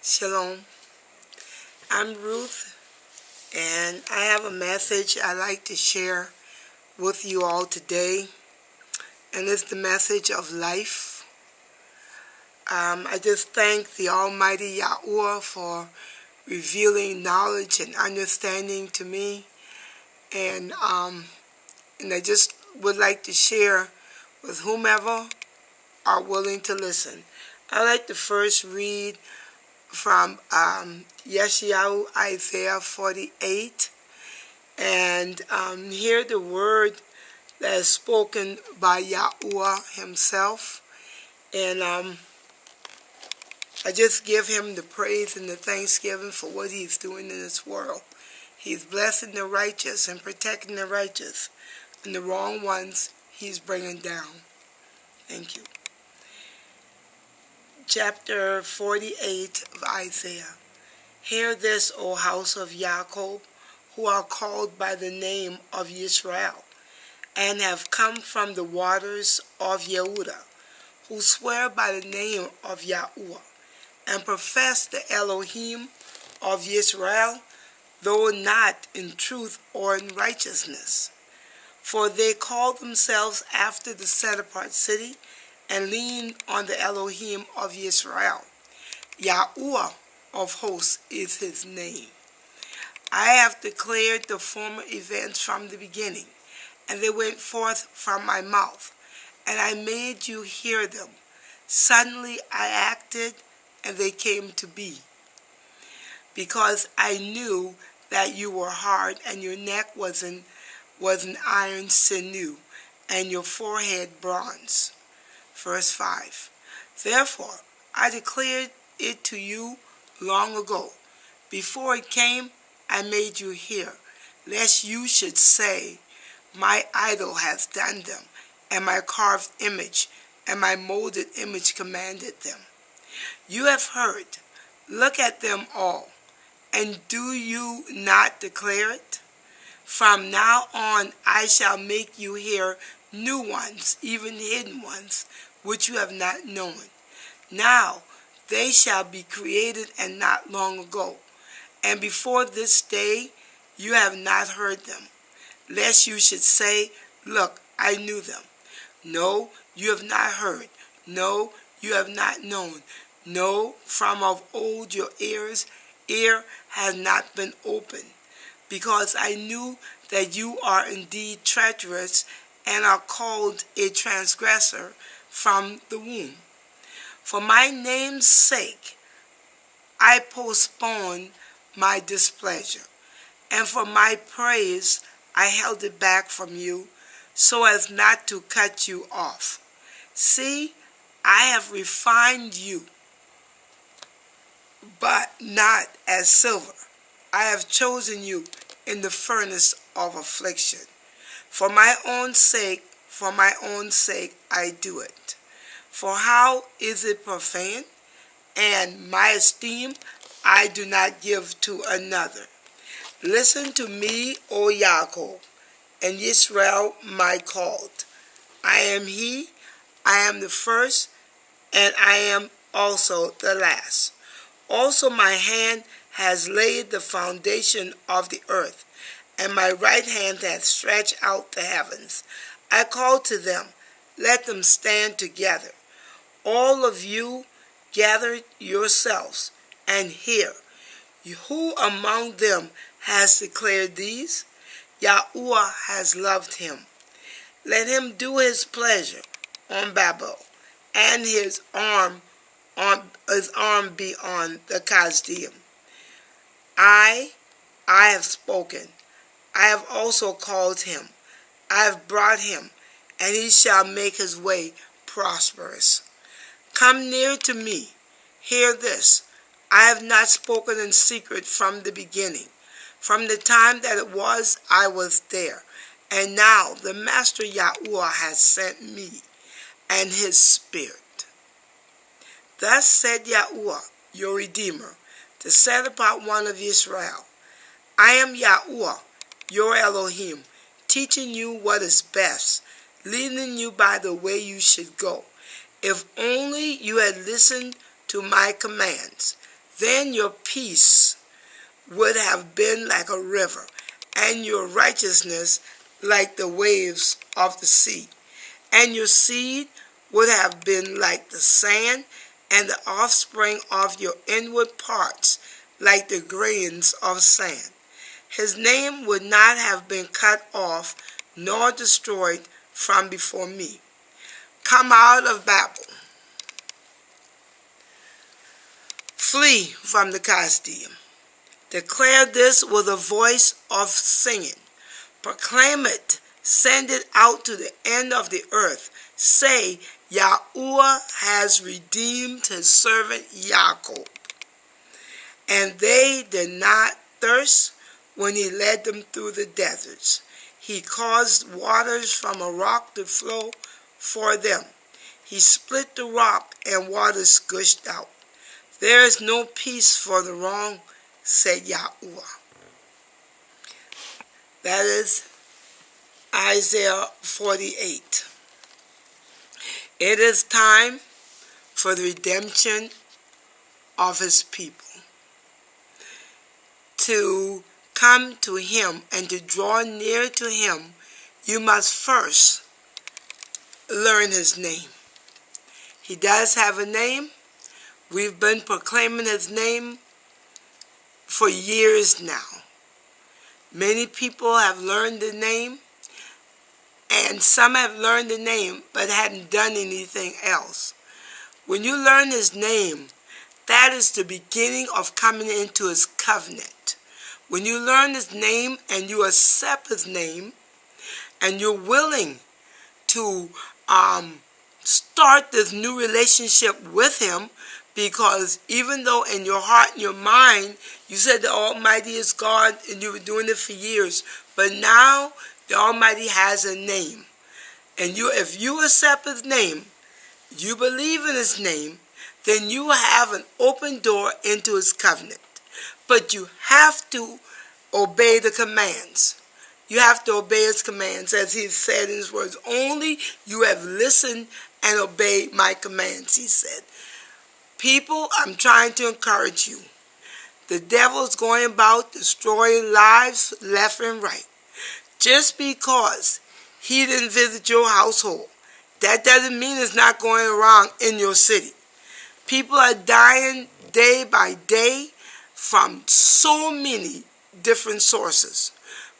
Shalom. I'm Ruth, and I have a message I'd like to share with you all today, and it's the message of life. I just thank the Almighty Yahuwah for revealing knowledge and understanding to me, and I just would like to share with whomever are willing to listen. I'd like to first read from Yeshayahu Isaiah 48, and hear the word that is spoken by Yahuwah himself, and I just give him the praise and the thanksgiving for what he's doing in this world. He's blessing the righteous and protecting the righteous, and the wrong ones he's bringing down. Thank you. Chapter 48 of Isaiah. Hear this, O house of Jacob, who are called by the name of Israel, and have come from the waters of Yehudah, who swear by the name of Yahuwah, and profess the Elohim of Israel, though not in truth or in righteousness. For they call themselves after the set-apart city, and lean on the Elohim of Israel. Yahuwah of hosts is his name. I have declared the former events from the beginning, and they went forth from my mouth, and I made you hear them. Suddenly I acted, and they came to be. Because I knew that you were hard, and your neck was an iron sinew, and your forehead bronze. Verse 5. Therefore I declared it to you long ago. Before it came, I made you hear, lest you should say, my idol has done them, and my carved image and my molded image commanded them. You have heard, look at them all, and do you not declare it? From now on I shall make you hear new ones, even hidden ones, which you have not known. Now they shall be created and not long ago. And before this day you have not heard them, lest you should say, look, I knew them. No, you have not heard. No, you have not known. No, from of old your ear has not been opened, because I knew that you are indeed treacherous and are called a transgressor from the womb. For my name's sake I postponed my displeasure, and for my praise I held it back from you, so as not to cut you off. See, I have refined you, but not as silver. I have chosen you in the furnace of affliction. For my own sake I do it. For how is it profane? And my esteem I do not give to another. Listen to me, O Jacob, and Israel my called. I am he, I am the first, and I am also the last. Also my hand has laid the foundation of the earth, and my right hand hath stretched out the heavens. I called to them, let them stand together. All of you gather yourselves and hear. Who among them has declared these? Yahuwah has loved him. Let him do his pleasure on Babel, and his arm be on the Kasdim. I have spoken. I have also called him. I have brought him, and he shall make his way prosperous. Come near to me. Hear this. I have not spoken in secret from the beginning. From the time that it was, I was there. And now the Master Yahuwah has sent me and his Spirit. Thus said Yahuwah, your Redeemer, the set-apart one of Israel. I am Yahuwah, your Elohim, teaching you what is best, leading you by the way you should go. If only you had listened to my commands, Then your peace would have been like a river, and your righteousness like the waves of the sea. And your seed would have been like the sand, and the offspring of your inward parts like the grains of sand. His name would not have been cut off nor destroyed from before me. Come out of Babel. Flee from the Chaldean. Declare this with a voice of singing. Proclaim it. Send it out to the end of the earth. Say, Yahuwah has redeemed his servant Jacob. And they did not thirst when he led them through the deserts. He caused waters from a rock to flow for them. He split the rock and waters gushed out. There is no peace for the wrong, said Yahuwah. That is Isaiah 48. It is time for the redemption of his people. To come to him and to draw near to him, you must first learn his name. He does have a name. We've been proclaiming his name for years now. Many people have learned the name, and some have learned the name but hadn't done anything else. When you learn his name, that is the beginning of coming into his covenant. When you learn his name and you accept his name, and you're willing to start this new relationship with him, because even though in your heart and your mind you said the Almighty is God and you were doing it for years, but now the Almighty has a name. And if you accept his name, you believe in his name, then you have an open door into his covenant. But you have to obey the commands. You have to obey his commands, as he said in his words. Only you have listened and obeyed my commands, he said. People, I'm trying to encourage you. The devil's going about destroying lives left and right. Just because he didn't visit your household, that doesn't mean it's not going around in your city. People are dying day by day from so many different sources.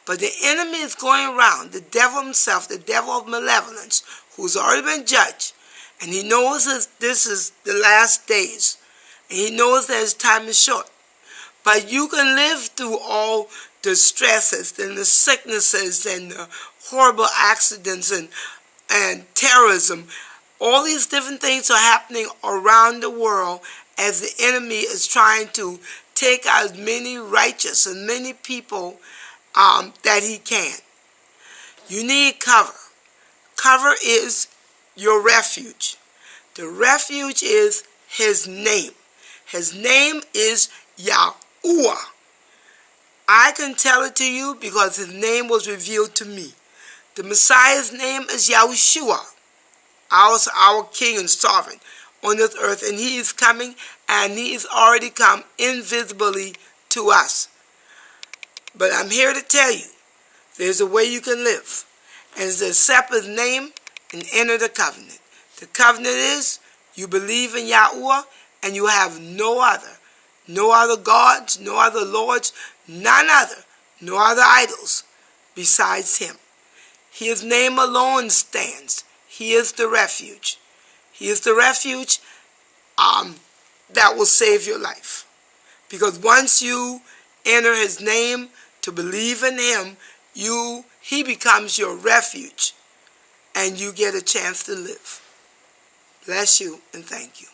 But the enemy is going around, the devil himself, the devil of malevolence, who's already been judged. And he knows this is the last days. And he knows that his time is short. But you can live through all the stresses and the sicknesses and the horrible accidents and terrorism. All these different things are happening around the world as the enemy is trying to take out as many righteous and many people that he can. You need cover. Cover is your refuge. The refuge is his name. His name is Yahuwah. I can tell it to you because his name was revealed to me. The Messiah's name is YahuShuah, our King and Sovereign on this earth. And he is coming, and he has already come invisibly to us. But I'm here to tell you, there's a way you can live. And it's to accept his name and enter the covenant. The covenant is you believe in Yahuwah and you have no other gods, no other lords, none other, no other idols besides him. His name alone stands. He is the refuge. He is the refuge that will save your life. Because once you enter his name to believe in him, he becomes your refuge and you get a chance to live. Bless you and thank you.